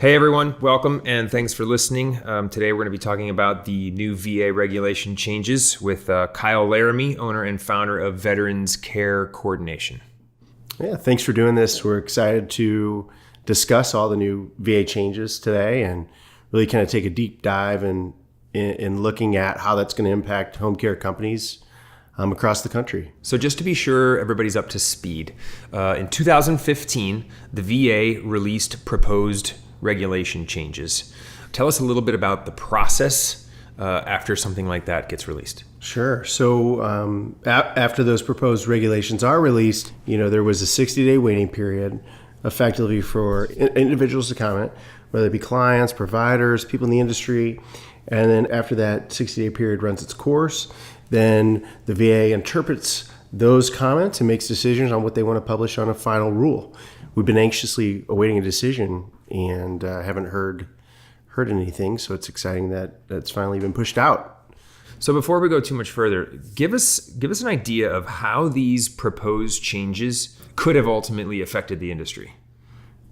Hey everyone, welcome and thanks for listening. Today we're going to be talking about the new VA regulation changes with Kyle Laramie, owner and founder of Veterans Care Coordination. Yeah, thanks for doing this. We're excited to discuss all the new VA changes today and really kind of take a deep dive in looking at how that's going to impact home care companies across the country. So just to be sure everybody's up to speed, in 2015, the VA released proposed regulation changes. Tell us a little bit about the process after something like that gets released. Sure. So after those proposed regulations are released, there was a 60-day waiting period effectively for individuals to comment, whether it be clients, providers, people in the industry. And then after that 60-day period runs its course, then the VA interprets those comments and makes decisions on what they want to publish on a final rule. We've been anxiously awaiting a decision and haven't heard anything, so it's exciting that that's finally been pushed out. So before we go too much further, give us an idea of how these proposed changes could have ultimately affected the industry.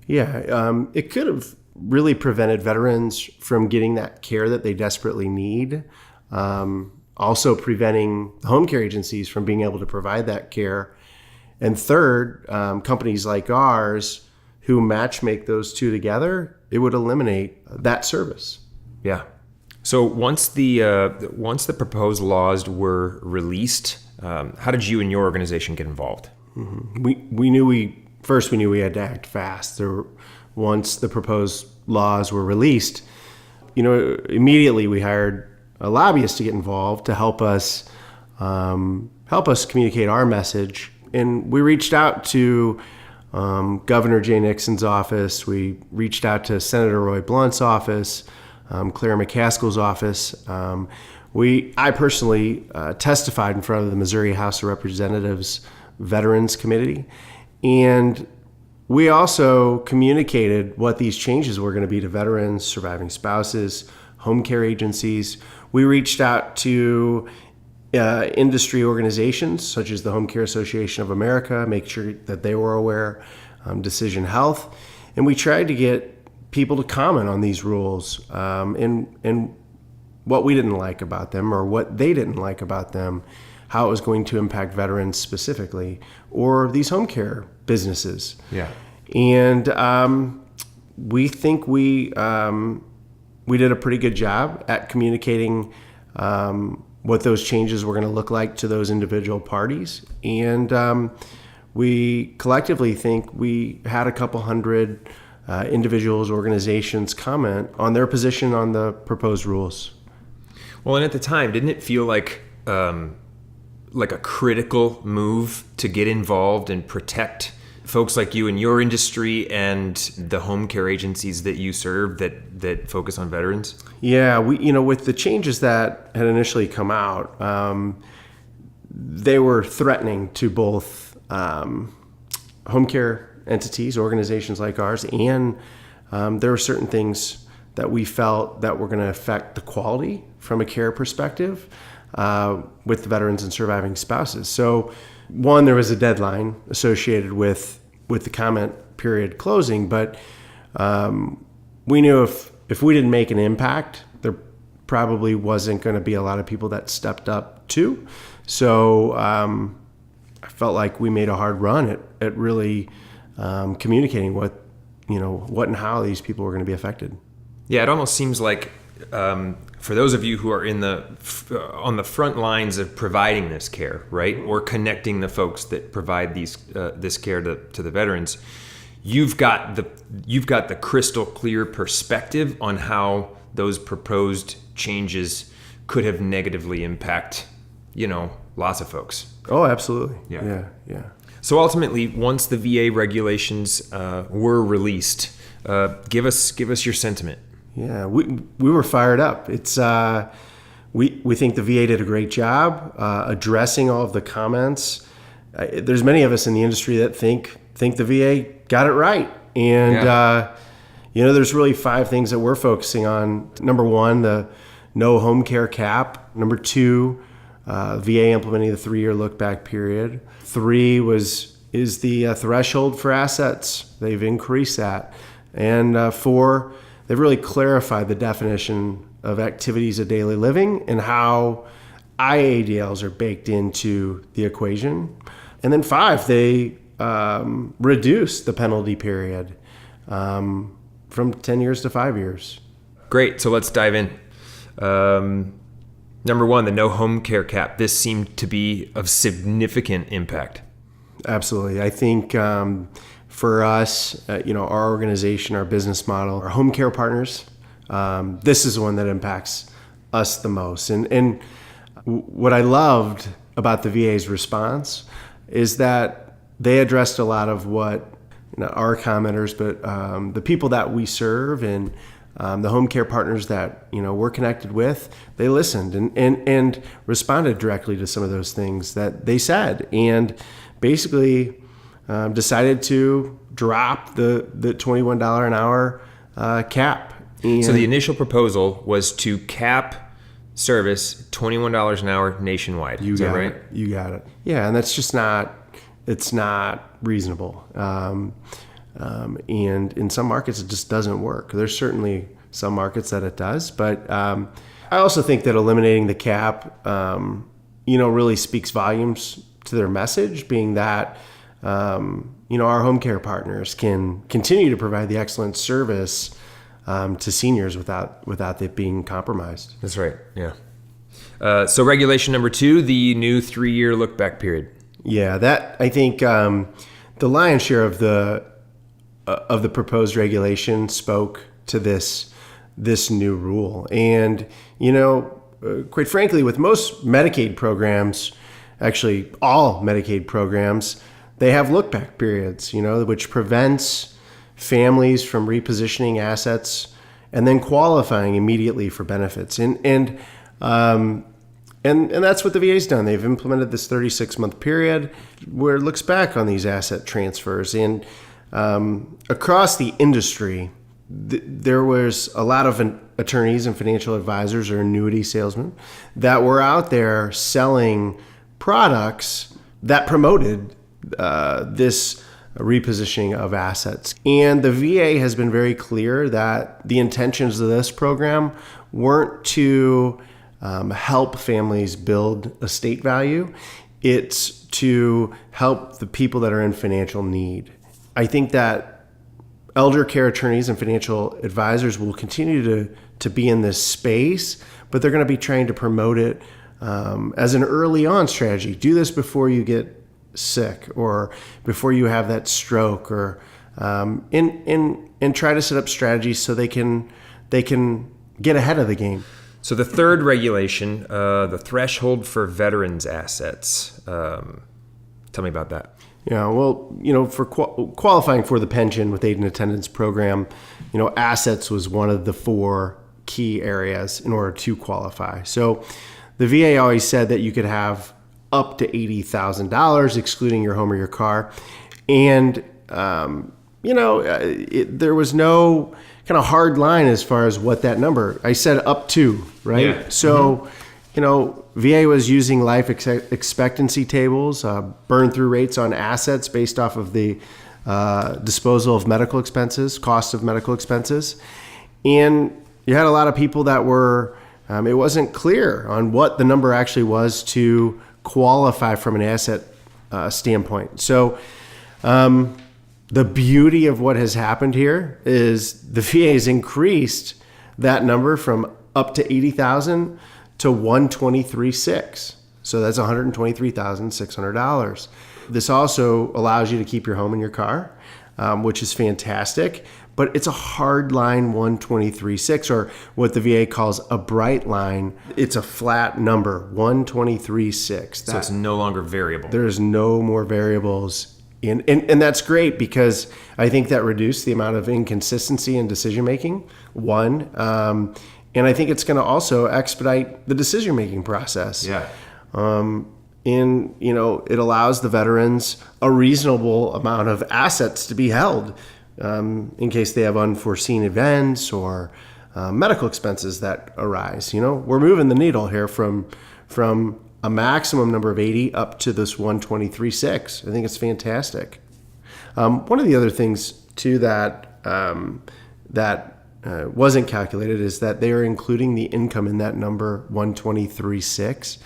Yeah, it could have really prevented veterans from getting that care that they desperately need. Also preventing the home care agencies from being able to provide that care. And third, companies like ours who match-make those two together, it would eliminate that service. Yeah. So once the proposed laws were released, how did you and your organization get involved? Mm-hmm. We knew we had to act fast. Once the proposed laws were released, immediately we hired a lobbyist to get involved to help us communicate our message. And we reached out to Governor Jay Nixon's office. We reached out to Senator Roy Blunt's office, Claire McCaskill's office. I personally testified in front of the Missouri House of Representatives Veterans Committee. And we also communicated what these changes were going to be to veterans, surviving spouses, home care agencies. We reached out to industry organizations such as the Home Care Association of America, make sure that they were aware, Decision Health, and we tried to get people to comment on these rules and what we didn't like about them or what they didn't like about them, how it was going to impact veterans specifically, or these home care businesses. Yeah. And we think we did a pretty good job at communicating what those changes were going to look like to those individual parties. And we collectively think we had a couple hundred individuals, organizations comment on their position on the proposed rules. Well, and at the time, didn't it feel like a critical move to get involved and protect folks like you in your industry and the home care agencies that you serve that focus on veterans? Yeah, with the changes that had initially come out, they were threatening to both home care entities, organizations like ours, and there were certain things that we felt that were going to affect the quality from a care perspective with the veterans and surviving spouses. So one, there was a deadline associated with the comment period closing, but we knew if we didn't make an impact, there probably wasn't going to be a lot of people that stepped up too. So I felt like we made a hard run at really communicating what and how these people were going to be affected. Yeah, it almost seems like for those of you who are on the front lines of providing this care, right, or connecting the folks that provide this care to the veterans, you've got the crystal clear perspective on how those proposed changes could have negatively impact, lots of folks. Oh, absolutely. Yeah. Yeah. So ultimately, once the VA regulations were released, give us your sentiment. Yeah, we were fired up. It's we think the VA did a great job addressing all of the comments. There's many of us in the industry that think the VA got it right, and there's really 5 things that we're focusing on. Number 1, the no home care cap. Number 2, VA implementing the 3-year look back period. 3 is the threshold for assets. They've increased that. And 4, they've really clarified the definition of activities of daily living and how IADLs are baked into the equation. And then 5, they reduce the penalty period from 10 years to 5 years. Great. So let's dive in. Number 1, the no home care cap. This seemed to be of significant impact. Absolutely. I think for us, our organization, our business model, our home care partners, this is the one that impacts us the most. And what I loved about the VA's response is that they addressed a lot of what our commenters, but the people that we serve and the home care partners that we're connected with, they listened and responded directly to some of those things that they said, and basically decided to drop the $21 an hour cap. And so the initial proposal was to cap service $21 an hour nationwide. Is that right? You got it. Yeah, and that's just not reasonable. And in some markets, it just doesn't work. There's certainly some markets that it does, but I also think that eliminating the cap, really speaks volumes to their message, being that our home care partners can continue to provide the excellent service to seniors without it being compromised. That's right. Yeah. So regulation number 2, the new 3-year look back period. Yeah, that I think the lion's share of the proposed regulation spoke to this new rule. And quite frankly, with most Medicaid programs, actually all Medicaid programs, they have look back periods, which prevents families from repositioning assets and then qualifying immediately for benefits. And that's what the VA's done. They've implemented this 36-month period where it looks back on these asset transfers. And across the industry, there was a lot of attorneys and financial advisors or annuity salesmen that were out there selling products that promoted this repositioning of assets. And the VA has been very clear that the intentions of this program weren't to help families build estate value. It's to help the people that are in financial need. I think that elder care attorneys and financial advisors will continue to be in this space, but they're going to be trying to promote it as an early on strategy. Do this before you get sick or before you have that stroke, or and try to set up strategies so they can get ahead of the game. So the third regulation, the threshold for veterans assets. Tell me about that. Yeah, well, for qualifying for the pension with aid and attendance program, assets was one of the 4 key areas in order to qualify. So the VA always said that you could have up to $80,000, excluding your home or your car. And, there was no kind of hard line as far as what that number. I said up to, right? Yeah. So, VA was using life expectancy tables, burn through rates on assets based off of the disposal of medical expenses, cost of medical expenses. And you had a lot of people that were, it wasn't clear on what the number actually was to qualify from an asset standpoint. So the beauty of what has happened here is the VA has increased that number from up to 80,000 to 123,600. So that's $123,600. This also allows you to keep your home and your car, which is fantastic. But it's a hard line 123,600, or what the VA calls a bright line. It's a flat number, 123,600. So it's no longer variable. There's no more variables. And that's great because I think that reduced the amount of inconsistency in decision making, one. And I think it's going to also expedite the decision-making process. Yeah. It allows the veterans a reasonable amount of assets to be held in case they have unforeseen events or medical expenses that arise. We're moving the needle here from a maximum number of 80 up to this 123,600. I think it's fantastic. One of the other things, too, that wasn't calculated is that they are including the income in that number 123.6.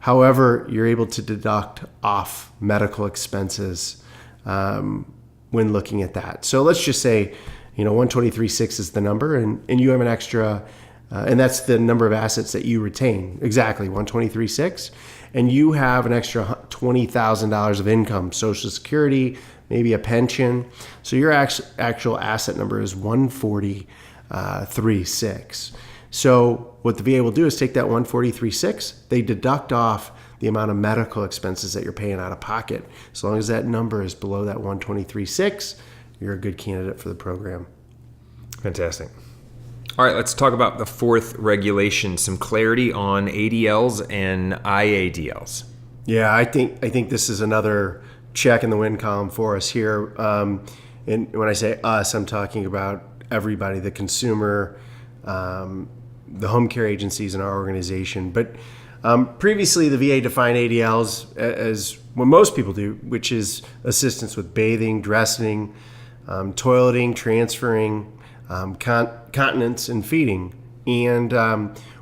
However, you're able to deduct off medical expenses when looking at that. So let's just say, 123.6 is the number, and you have an extra, and that's the number of assets that you retain. Exactly, 123.6, and you have an extra $20,000 of income, Social Security, maybe a pension. So your actual asset number is 143.6. So what the VA will do is take that 143.6, they deduct off the amount of medical expenses that you're paying out of pocket. As long as that number is below that 123.6, you're a good candidate for the program. Fantastic. All right, let's talk about the fourth regulation, some clarity on ADLs and IADLs. Yeah, I think this is another check in the win column for us here. And when I say us, I'm talking about everybody, the consumer, the home care agencies in our organization. But previously, the VA defined ADLs as what most people do, which is assistance with bathing, dressing, toileting, transferring, continence, and feeding. And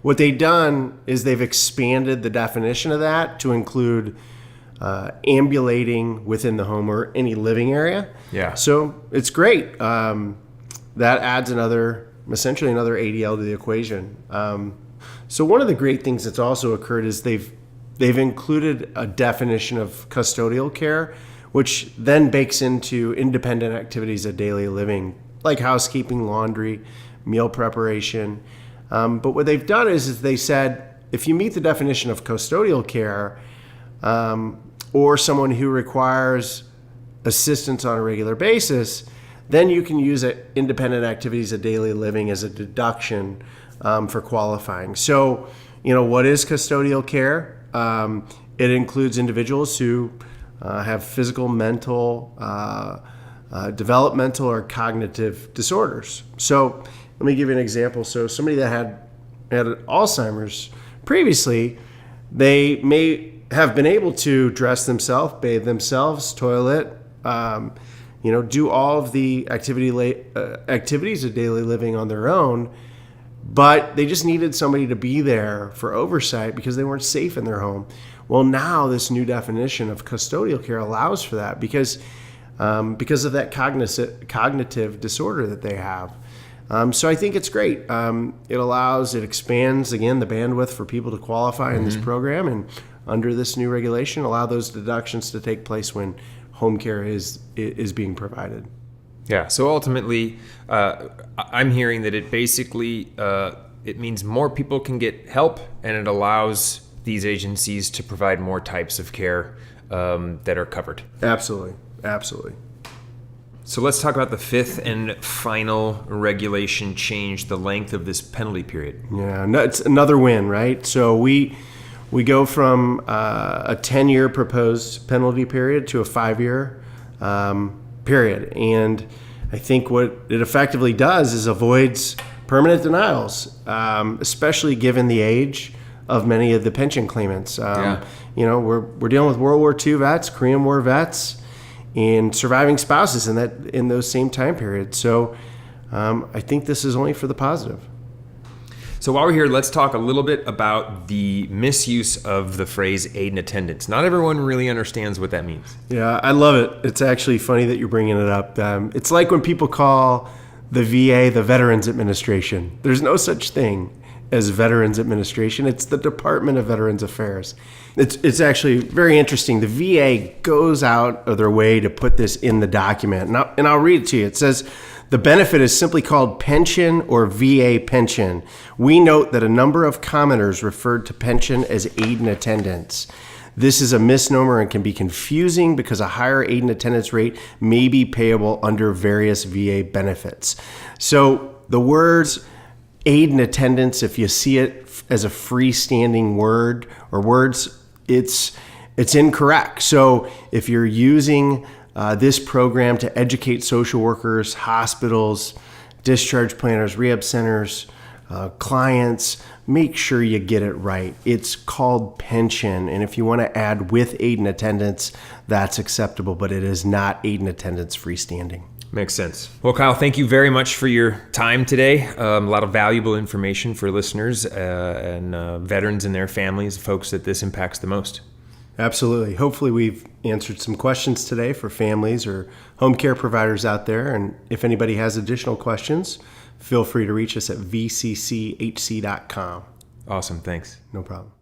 what they've done is they've expanded the definition of that to include ambulating within the home or any living area. Yeah. So it's great. That adds essentially another ADL to the equation. So one of the great things that's also occurred is they've included a definition of custodial care, which then bakes into independent activities of daily living, like housekeeping, laundry, meal preparation. But what they've done is they said, if you meet the definition of custodial care, or someone who requires assistance on a regular basis, then you can use independent activities of daily living as a deduction for qualifying. So, what is custodial care? It includes individuals who have physical, mental, developmental, or cognitive disorders. So let me give you an example. So somebody that had Alzheimer's previously, they may have been able to dress themselves, bathe themselves, toilet, do all of the activities of daily living on their own, but they just needed somebody to be there for oversight because they weren't safe in their home. Well, now this new definition of custodial care allows for that because of that cognitive disorder that they have. So I think it's great. It expands, again, the bandwidth for people to qualify in this program, and under this new regulation, allow those deductions to take place when home care is being provided. Yeah, so ultimately, I'm hearing that it basically, it means more people can get help, and it allows these agencies to provide more types of care that are covered. Absolutely. So let's talk about the fifth and final regulation change, the length of this penalty period. Yeah, it's another win, right? So we go from a 10-year proposed penalty period to a 5-year period. And I think what it effectively does is avoids permanent denials, especially given the age of many of the pension claimants. We're dealing with World War II vets, Korean War vets, and surviving spouses in those same time periods. So I think this is only for the positive. So while we're here, let's talk a little bit about the misuse of the phrase aid and attendance. Not everyone really understands what that means. Yeah, I love it. It's actually funny that you're bringing it up. It's like when people call the VA the Veterans Administration. There's no such thing as Veterans Administration. It's the Department of Veterans Affairs. It's actually very interesting. The VA goes out of their way to put this in the document. And I'll read it to you. It says, the benefit is simply called pension or VA pension. We note that a number of commenters referred to pension as aid and attendance. This is a misnomer and can be confusing because a higher aid and attendance rate may be payable under various VA benefits. So the words aid and attendance, if you see it as a freestanding word or words, it's incorrect. So if you're using this program to educate social workers, hospitals, discharge planners, rehab centers, clients, make sure you get it right. It's called pension, and if you want to add with aid and attendance, that's acceptable, but it is not aid and attendance freestanding. Makes sense. Well, Kyle, thank you very much for your time today. A lot of valuable information for listeners and veterans and their families, folks that this impacts the most. Absolutely. Hopefully we've answered some questions today for families or home care providers out there. And if anybody has additional questions, feel free to reach us at vcchc.com. Awesome. Thanks. No problem.